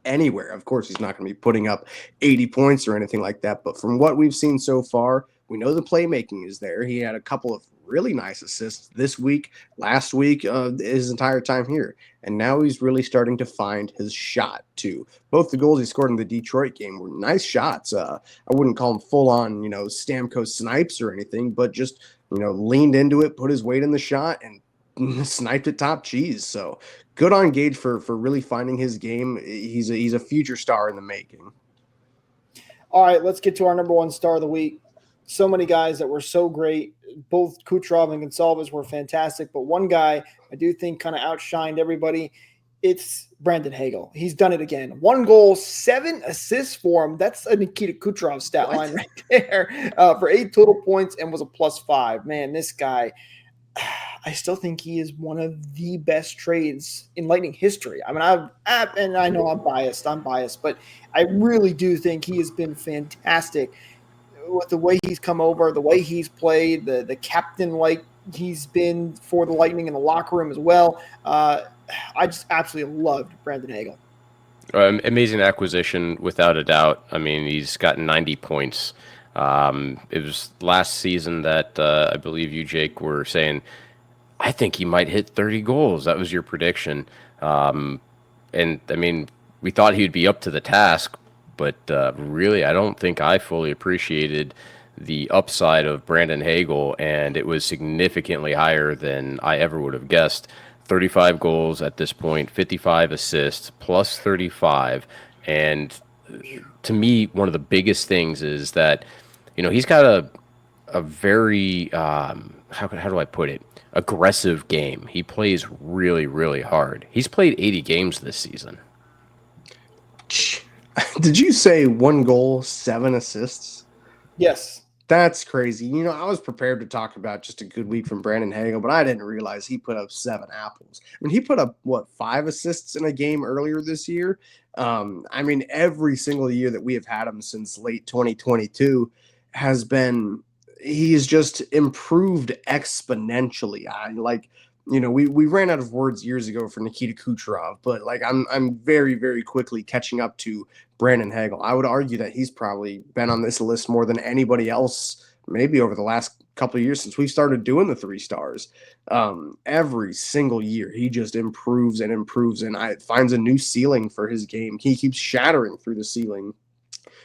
anywhere. Of course, he's not going to be putting up 80 points or anything like that, but from what we've seen so far, we know the playmaking is there. He had a couple of really nice assists this week, last week, his entire time here. And now he's really starting to find his shot too. Both the goals he scored in the Detroit game were nice shots. I wouldn't call them full on, Stamkos snipes or anything, but just, leaned into it, put his weight in the shot, and sniped it top cheese. So good on Gage for really finding his game. He's a future star in the making. All right, let's get to our number 1 star of the week. So many guys that were so great. Both Kucherov and Gonsalves were fantastic, but one guy I do think kind of outshined everybody. It's Brandon Hagel. He's done it again. 1 goal, 7 assists for him. That's a Nikita Kucherov stat line right there for 8 total points and was a +5. Man, this guy, I still think he is one of the best trades in Lightning history. I mean, and I know I'm biased, but I really do think he has been fantastic with the way he's come over, the way he's played, the captain like he's been for the Lightning in the locker room as well. I just absolutely loved Brandon Hagel. Amazing acquisition, without a doubt. I mean, he's got 90 points. It was last season that I believe you, Jake, were saying, I think he might hit 30 goals. That was your prediction. And, I mean, we thought he would be up to the task, but really, I don't think I fully appreciated the upside of Brandon Hagel, and it was significantly higher than I ever would have guessed. 35 goals at this point, 55 assists, plus 35. And to me, one of the biggest things is that, he's got a very, how do I put it? Aggressive game. He plays really, really hard. He's played 80 games this season. Did you say 1 goal, 7 assists? Yes. That's crazy. I was prepared to talk about just a good week from Brandon Hagel, but I didn't realize he put up 7 apples. I mean, he put up, 5 assists in a game earlier this year? Every single year that we have had him since late 2022 has been – he's just improved exponentially. We ran out of words years ago for Nikita Kucherov, but I'm very, very quickly catching up to Brandon Hagel. I would argue that he's probably been on this list more than anybody else, maybe over the last couple of years since we started doing the 3 stars. Every single year, he just improves and improves, and finds a new ceiling for his game. He keeps shattering through the ceiling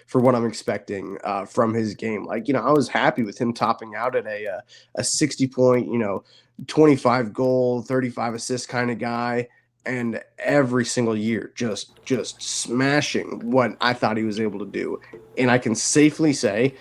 for what I'm expecting from his game. I was happy with him topping out at a 60-point, 25 goal, 35 assist kind of guy, and every single year just smashing what I thought he was able to do. And I can safely say,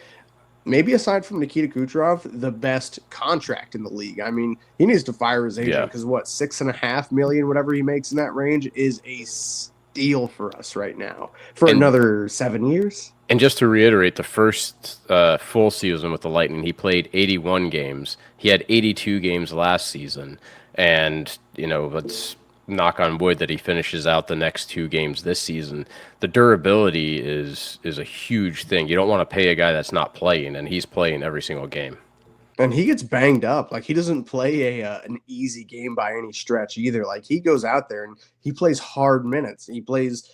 maybe aside from Nikita Kucherov, the best contract in the league. I mean, he needs to fire his agent because $6.5 million, whatever he makes in that range, is a steal for us right now for another 7 years. And just to reiterate, the first full season with the Lightning, he played 81 games. He had 82 games last season. And, let's knock on wood that he finishes out the next 2 games this season. The durability is a huge thing. You don't want to pay a guy that's not playing, and he's playing every single game. And he gets banged up. He doesn't play an easy game by any stretch either. He goes out there and he plays hard minutes. He plays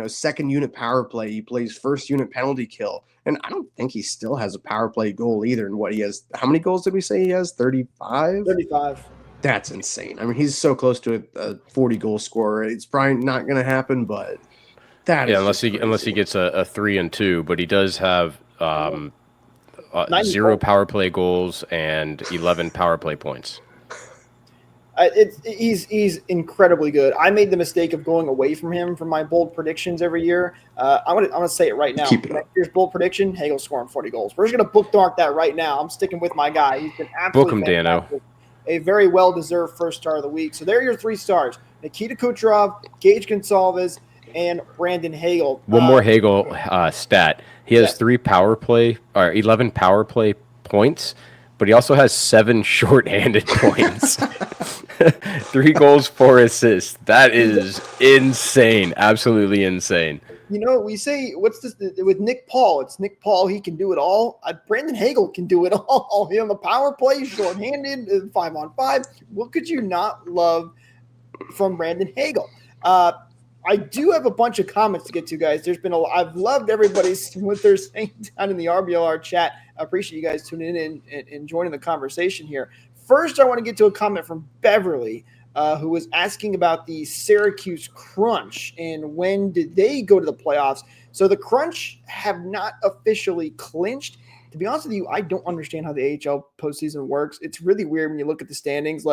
second unit power play. He plays first unit penalty kill. And I don't think he still has a power play goal either. And what he has, how many goals did we say he has? 35? 35. That's insane. I mean, he's so close to a 40 goal scorer. It's probably not going to happen, but that is unless he gets a 3 and 2, but he does have 0 power play goals and 11 power play points. He's incredibly good. I made the mistake of going away from him for my bold predictions every year. I'm gonna say it right now. Next year's bold prediction: Hagel scoring 40 goals. We're just gonna bookmark that right now. I'm sticking with my guy. He's been absolutely book him, Dano. A very well-deserved first star of the week. So there are your 3 stars: Nikita Kucherov, Gage Gonsalves, and Brandon Hagel. One more Hagel stat. He has 11 power play points, but he also has 7 shorthanded points. 3 goals, 4 assists. That is insane. Absolutely insane. We say, what's this with Nick Paul? It's Nick Paul. He can do it all. Brandon Hagel can do it all. On the power play, shorthanded, 5-on-5. What could you not love from Brandon Hagel? I do have a bunch of comments to get to, guys. There's been I've loved everybody's what they're saying down in the RBLR chat. I appreciate you guys tuning in and joining the conversation here. First, I want to get to a comment from Beverly, who was asking about the Syracuse Crunch and when did they go to the playoffs. So the Crunch have not officially clinched. To be honest with you, I don't understand how the AHL postseason works. It's really weird when you look at the standings.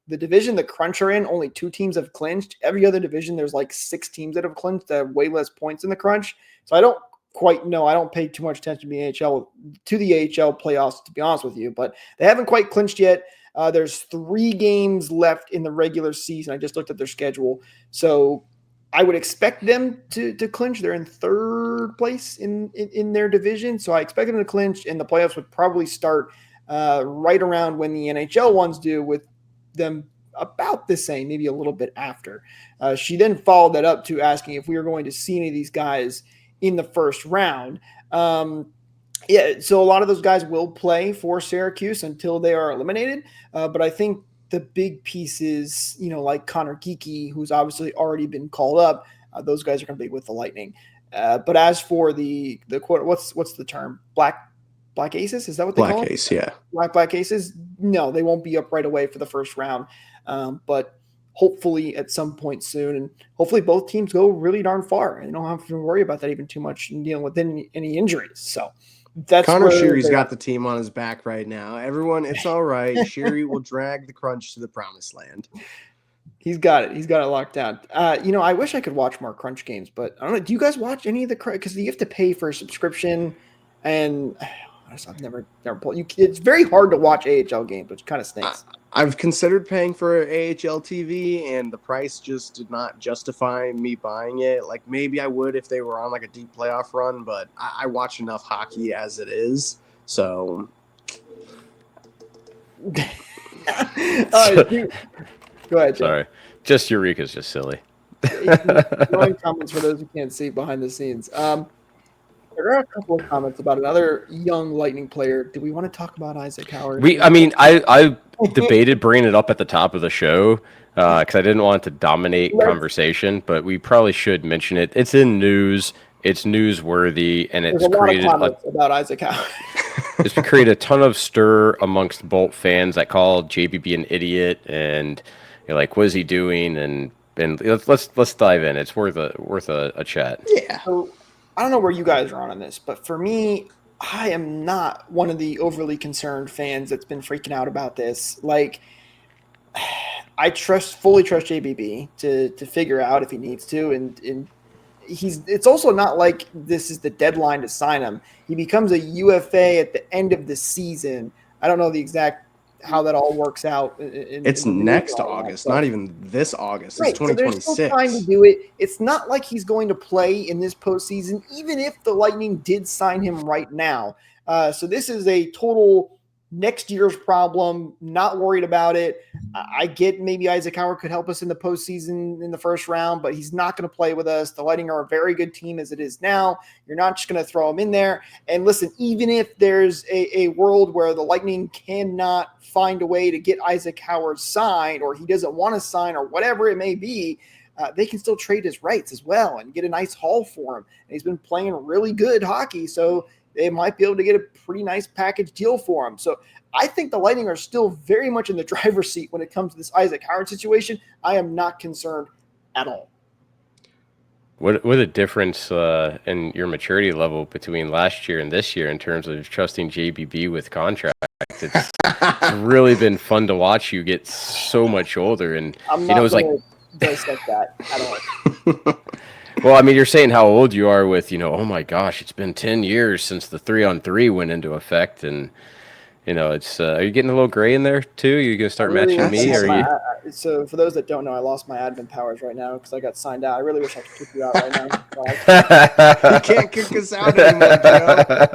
The division the Crunch are in, only 2 teams have clinched. Every other division, there's 6 teams that have clinched that have way less points in the Crunch. So I don't quite know. I don't pay too much attention to the AHL playoffs, to be honest with you. But they haven't quite clinched yet. There's 3 games left in the regular season. I just looked at their schedule. So I would expect them to clinch. They're in 3rd place in their division. So I expect them to clinch, and the playoffs would probably start right around when the NHL ones do, with them about the same, maybe a little bit after. She then followed that up to asking if we were going to see any of these guys in the first round. So a lot of those guys will play for Syracuse until they are eliminated. But I think the big pieces, like Connor Geekie, who's obviously already been called up, those guys are going to be with the Lightning. But as for the quote, what's the term? Black Aces? Is that what they call it? Black Ace, yeah. Black Aces? No, they won't be up right away for the first round. But hopefully at some point soon, and hopefully both teams go really darn far and don't have to worry about that even too much in dealing with any injuries. So that's Connor Sheary's got the team on his back right now. Everyone, it's all right. Sheary will drag the Crunch to the promised land. He's got it. He's got it locked down. I wish I could watch more Crunch games, but I don't know. Do you guys watch any of the because you have to pay for a subscription, and I've never pulled. It's very hard to watch AHL games, which kind of stinks. I've considered paying for AHL TV, and the price just did not justify me buying it. Like maybe I would if they were on like a deep playoff run, but I watch enough hockey as it is, so. Go ahead, Jay. Sorry. Just Eureka's just silly. Throwing comments for those who can't see behind the scenes. There are a couple of comments about another young Lightning player. Do we want to talk about Isaac Howard? I debated bringing it up at the top of the show because I didn't want it to dominate conversation, but we probably should mention it. It's in news. It's newsworthy, and it's created about Isaac Howard. It's created a ton of stir amongst Bolt fans that call JBB an idiot, and you're like, what is he doing? And let's dive in. It's worth a chat. Yeah. So I don't know where you guys are on this, but for me, I am not one of the overly concerned fans that's been freaking out about this. Like, I fully trust JBB to figure out if he needs to, and it's also not like this is the deadline to sign him. He becomes a UFA at the end of the season. I don't know the exact how that all works out. It's next August, not even this August. Right, it's 2026. So they're still trying to do it. It's not like he's going to play in this postseason, even if the Lightning did sign him right now. So this is a total next year's problem. Not worried about it. I get maybe Isaac Howard could help us in the postseason in the first round, but he's not going to play with us. The Lightning are a very good team as it is now. You're not just going to throw him in there. And listen, even if there's a world where the Lightning cannot find a way to get Isaac Howard signed, or he doesn't want to sign, or whatever it may be, they can still trade his rights as well and get a nice haul for him. And he's been playing really good hockey, so they might be able to get a pretty nice package deal for him. So I think the Lightning are still very much in the driver's seat when it comes to this Isaac Howard situation. I am not concerned at all. What a difference in your maturity level between last year and this year in terms of trusting JBB with contract. It's really been fun to watch you get so much older, and I'm not it's like dissect that at all. Well, I mean, you're saying how old you are with, oh my gosh, it's been 10 years since the 3-on-3 went into effect, and it's are you getting a little gray in there too? Are you gonna start matching me, or are you? So for those that don't know, I lost my admin powers right now because I got signed out. I really wish I could kick you out right now. You can't kick us out anymore, Joe.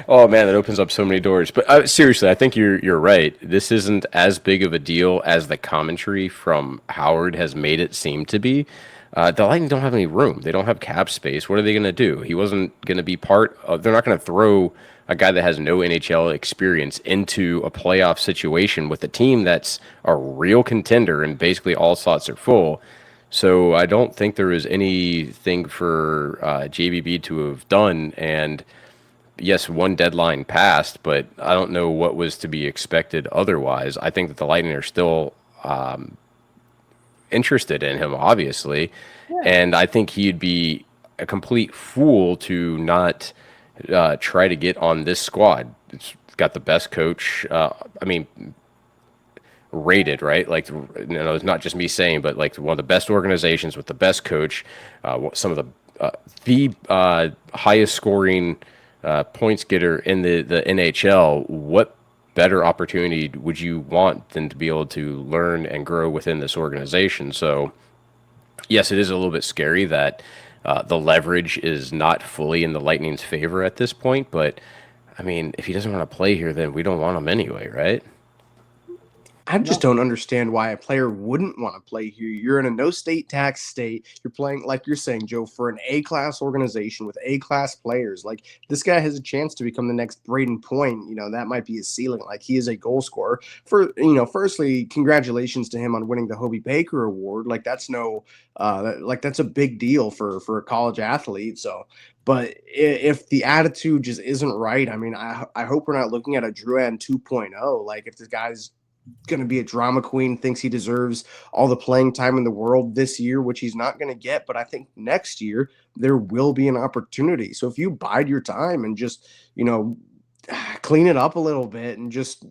Oh man, that opens up so many doors. But seriously, I think you're right. This isn't as big of a deal as the commentary from Howard has made it seem to be. The Lightning don't have any room. They don't have cap space. What are they going to do? He wasn't going to be part of. They're not going to throw a guy that has no NHL experience into a playoff situation with a team that's a real contender and basically all slots are full. So I don't think there is anything for JBB to have done. And yes, one deadline passed, but I don't know what was to be expected otherwise. I think that the Lightning are still interested in him, obviously. Yeah. And I think he'd be a complete fool to not try to get on this squad. It's got the best coach. Rated, right? Like, it's not just me saying, but like one of the best organizations with the best coach, some of the highest scoring points getter in the NHL. What better opportunity would you want than to be able to learn and grow within this organization? So yes, it is a little bit scary that the leverage is not fully in the Lightning's favor at this point, but I mean, if he doesn't want to play here, then we don't want him anyway, right? I just don't understand why a player wouldn't want to play here. You're in a no-state tax state. You're playing, like you're saying, Joe, for an A-class organization with A-class players. Like, this guy has a chance to become the next Braden Point. That might be his ceiling. Like, he is a goal scorer. Firstly, congratulations to him on winning the Hobie Baker Award. Like, that's that's a big deal for a college athlete. So, but if the attitude just isn't right, I mean, I hope we're not looking at a Drouin 2.0. Like, if this guy's going to be a drama queen, thinks he deserves all the playing time in the world this year, which he's not going to get. But I think next year there will be an opportunity. So if you bide your time and just, clean it up a little bit and just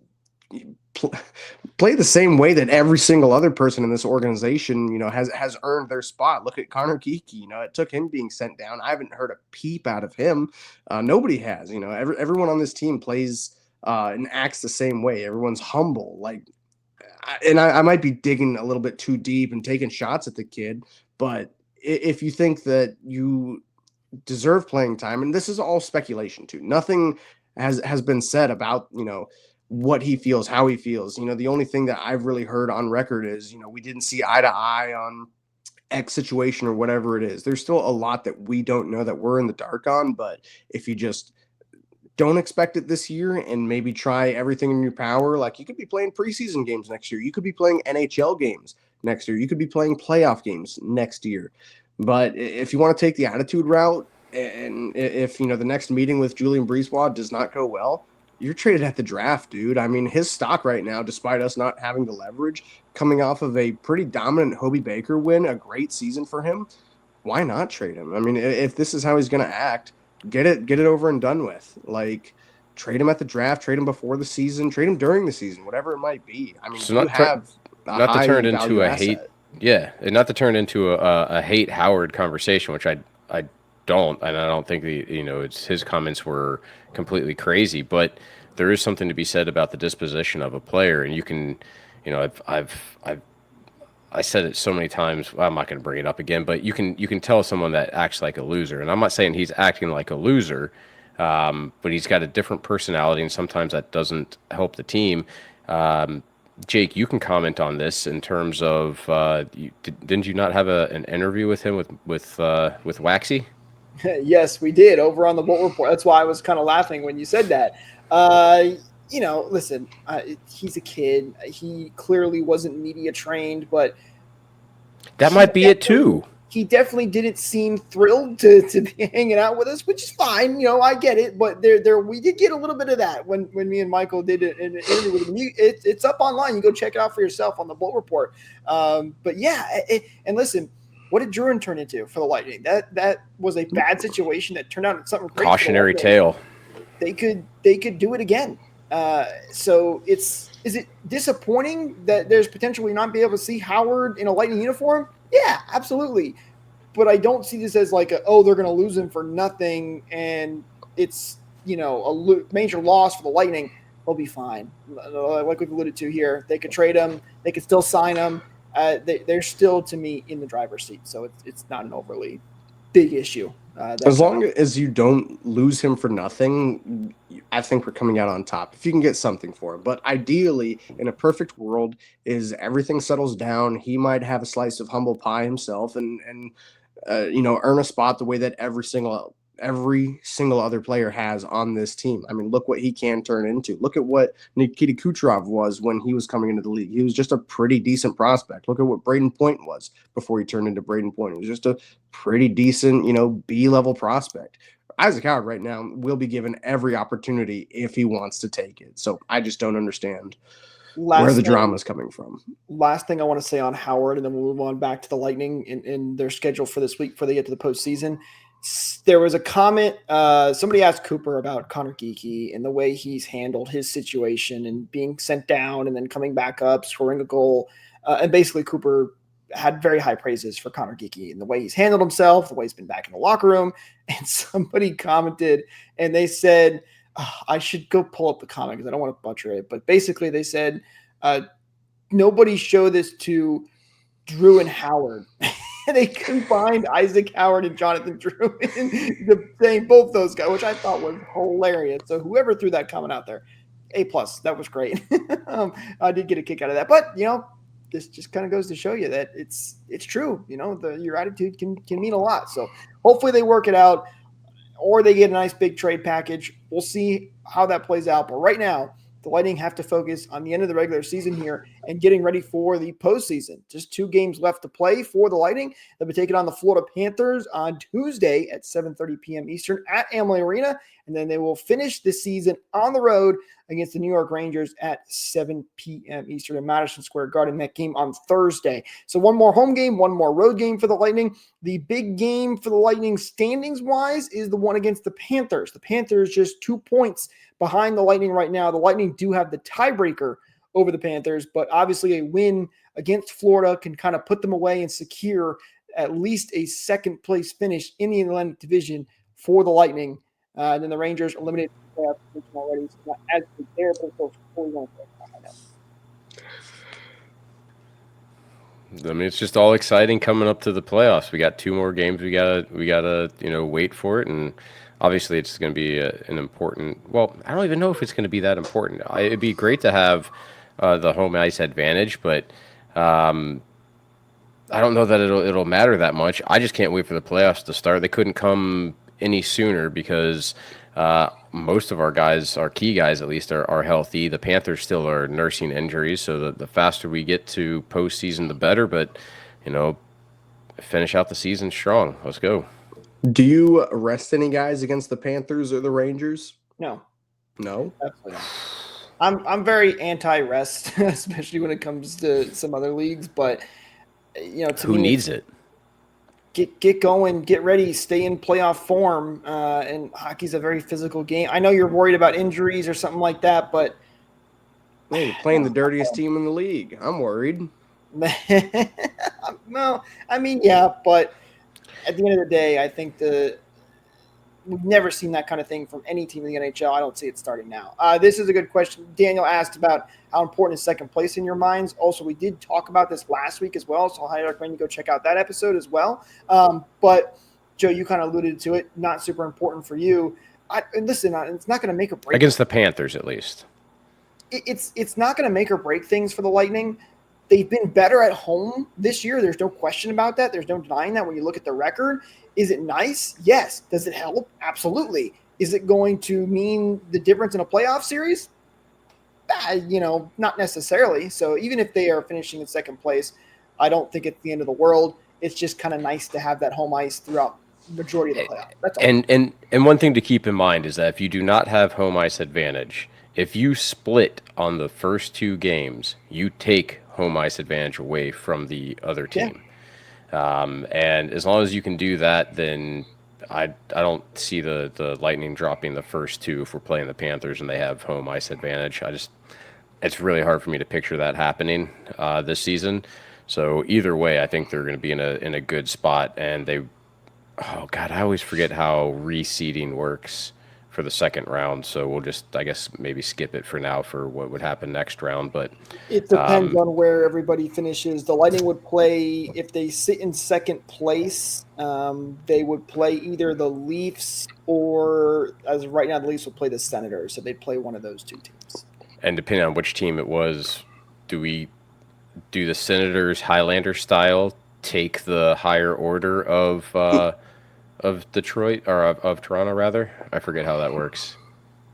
play the same way that every single other person in this organization, has earned their spot. Look at Connor Geekie. It took him being sent down. I haven't heard a peep out of him. Nobody has. Everyone on this team plays and acts the same way. Everyone's humble. I might be digging a little bit too deep and taking shots at the kid, but if you think that you deserve playing time, and this is all speculation too, nothing has been said about, what he feels, how he feels. The only thing that I've really heard on record is, we didn't see eye to eye on X situation or whatever it is. There's still a lot that we don't know, that we're in the dark on, but if you just don't expect it this year and maybe try everything in your power, like you could be playing preseason games next year. You could be playing NHL games next year. You could be playing playoff games next year. But if you want to take the attitude route, and if, the next meeting with Julian Brisebois does not go well, you're traded at the draft, dude. I mean, his stock right now, despite us not having the leverage, coming off of a pretty dominant Hobie Baker win, a great season for him, why not trade him? I mean, if this is how he's going to act, get it over and done with. Like, trade him at the draft, trade him before the season, trade him during the season, whatever it might be. I mean, so not to turn it into a hate. Yeah, and not to turn into a hate Howard conversation, which I don't, and I don't think it's his comments were completely crazy, but there is something to be said about the disposition of a player, and you can, I said it so many times. Well, I'm not going to bring it up again, but you can tell someone that acts like a loser, and I'm not saying he's acting like a loser, but he's got a different personality, and sometimes that doesn't help the team. Jake, you can comment on this in terms of didn't you not have an interview with him with Waxy? Yes, we did over on the Bolt Report. That's why I was kind of laughing when you said that. Listen, he's a kid. He clearly wasn't media trained, but that might be it too. He definitely didn't seem thrilled to be hanging out with us, which is fine. I get it, but we did get a little bit of that when me and Michael did an interview with him. It's up online. You go check it out for yourself on the Bolt Report. But yeah, and listen, what did Druin turn into for the Lightning? That was a bad situation that turned out into something great. Cautionary tale. They could do it again. So is it disappointing that there's potentially not be able to see Howard in a Lightning uniform? Yeah, absolutely. But I don't see this as like they're going to lose him for nothing, and it's a major loss for the Lightning. They'll be fine. Like we've alluded to here, they could trade him. They could still sign him. They're still, to me, in the driver's seat. So it's not an overly big issue. As long as you don't lose him for nothing, I think we're coming out on top. If you can get something for him. But ideally, in a perfect world, is everything settles down. He might have a slice of humble pie himself and earn a spot the way that every single other player has on this team. I mean, look what he can turn into. Look at what Nikita Kucherov was when he was coming into the league. He was just a pretty decent prospect. Look at what Braden Point was before he turned into Braden Point. He was just a pretty decent, B-level prospect. Isaac Howard right now will be given every opportunity if he wants to take it. So I just don't understand where the drama is coming from. Last thing I want to say on Howard, and then we'll move on back to the Lightning in their schedule for this week before they get to the postseason. There was a comment. Somebody asked Cooper about Connor Geekie and the way he's handled his situation and being sent down and then coming back up, scoring a goal. And basically Cooper had very high praises for Connor Geekie and the way he's handled himself, the way he's been back in the locker room. And somebody commented and they said, I should go pull up the comment because I don't want to butcher it. But basically they said, nobody show this to Drew and Howard. They combined Isaac Howard and Jonathan Druin, saying both those guys, which I thought was hilarious. So whoever threw that comment out there, A+, that was great. I did get a kick out of that. But, this just kind of goes to show you that it's true. Your attitude can mean a lot. So hopefully they work it out or they get a nice big trade package. We'll see how that plays out. But right now, the Lightning have to focus on the end of the regular season here and getting ready for the postseason. Just 2 games left to play for the Lightning. They'll be taking on the Florida Panthers on Tuesday at 7:30 p.m. Eastern at Amalie Arena, and then they will finish the season on the road against the New York Rangers at 7 p.m. Eastern in Madison Square Garden. That game on Thursday. So one more home game, one more road game for the Lightning. The big game for the Lightning standings-wise is the one against the Panthers. The Panthers just 2 points behind the Lightning right now. The Lightning do have the tiebreaker over the Panthers, but obviously a win against Florida can kind of put them away and secure at least a second-place finish in the Atlantic Division for the Lightning. And then the Rangers eliminated the playoff position already, so not as good there, but it's 41 right now. I mean, it's just all exciting coming up to the playoffs. We got 2 more games. We gotta wait for it, and obviously it's going to be an important. Well, I don't even know if it's going to be that important. It'd be great to have the home ice advantage, but I don't know that it'll matter that much. I just can't wait for the playoffs to start. They couldn't come any sooner because most of our guys, our key guys at least, are healthy. The Panthers still are nursing injuries, so the faster we get to postseason, the better. But, finish out the season strong. Let's go. Do you rest any guys against the Panthers or the Rangers? No. No? Absolutely not. I'm very anti-rest, especially when it comes to some other leagues. But, who needs it? Get going, get ready, stay in playoff form. And hockey's a very physical game. I know you're worried about injuries or something like that, but hey, you're playing the dirtiest team in the league. I'm worried. No, I mean, yeah, but at the end of the day, I think we've never seen that kind of thing from any team in the NHL. I don't see it starting now. This is a good question. Daniel asked about how important is second place in your minds. Also, we did talk about this last week as well, so I highly recommend you go check out that episode as well. But, Joe, you kind of alluded to it. Not super important for you. Listen, it's not going to make or break. Against the Panthers, at least. It's not going to make or break things for the Lightning. They've been better at home this year. There's no question about that. There's no denying that when you look at the record. Is it nice? Yes. Does it help? Absolutely. Is it going to mean the difference in a playoff series? Not necessarily. So even if they are finishing in second place, I don't think it's the end of the world. It's just kind of nice to have that home ice throughout the majority of the playoff. That's all. And one thing to keep in mind is that if you do not have home ice advantage, if you split on the first 2 games, you take home ice advantage away from the other team. Yeah. And as long as you can do that, then I don't see the Lightning dropping the first 2 if we're playing the Panthers and they have home ice advantage. It's really hard for me to picture that happening this season. So either way, I think they're going to be in a good spot. And I always forget how reseeding works for the second round. So we'll just, I guess, maybe skip it for now for what would happen next round. But it depends on where everybody finishes. The Lightning would play, if they sit in second place, they would play either the Leafs or, as of right now, the Leafs will play the Senators. So they'd play one of those 2 teams. And depending on which team it was, do we do the Senators Highlander style, take the higher order of Detroit, or of Toronto, rather? I forget how that works.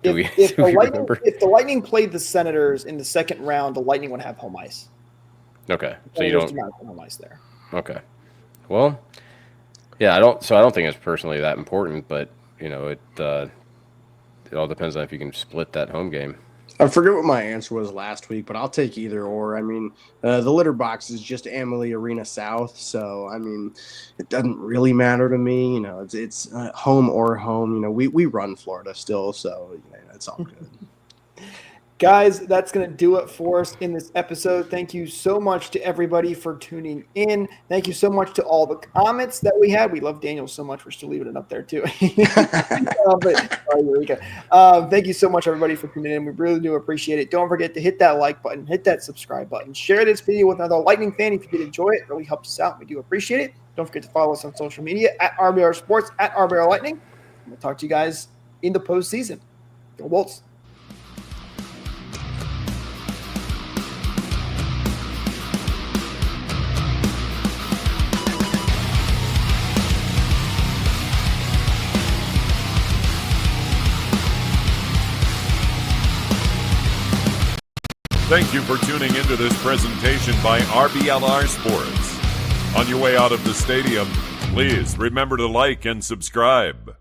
If the Lightning played the Senators in the second round, the Lightning would have home ice. Okay, so you don't have home ice there. Okay, well, yeah, I don't think it's personally that important, but it all depends on if you can split that home game. I forget what my answer was last week, but I'll take either or. I mean, the litter box is just Amalie Arena South, so I mean, it doesn't really matter to me. It's home or home. We run Florida still, so it's all good. Guys, that's going to do it for us in this episode. Thank you so much to everybody for tuning in. Thank you so much to all the comments that we had. We love Daniel so much. We're still leaving it up there, too. Thank you so much, everybody, for tuning in. We really do appreciate it. Don't forget to hit that like button, hit that subscribe button, share this video with another Lightning fan if you did enjoy it. It really helps us out. We do appreciate it. Don't forget to follow us on social media at RBLR Sports, at RBLR Lightning. We'll talk to you guys in the postseason. Go Bolts. Thank you for tuning into this presentation by RBLR Sports. On your way out of the stadium, please remember to like and subscribe.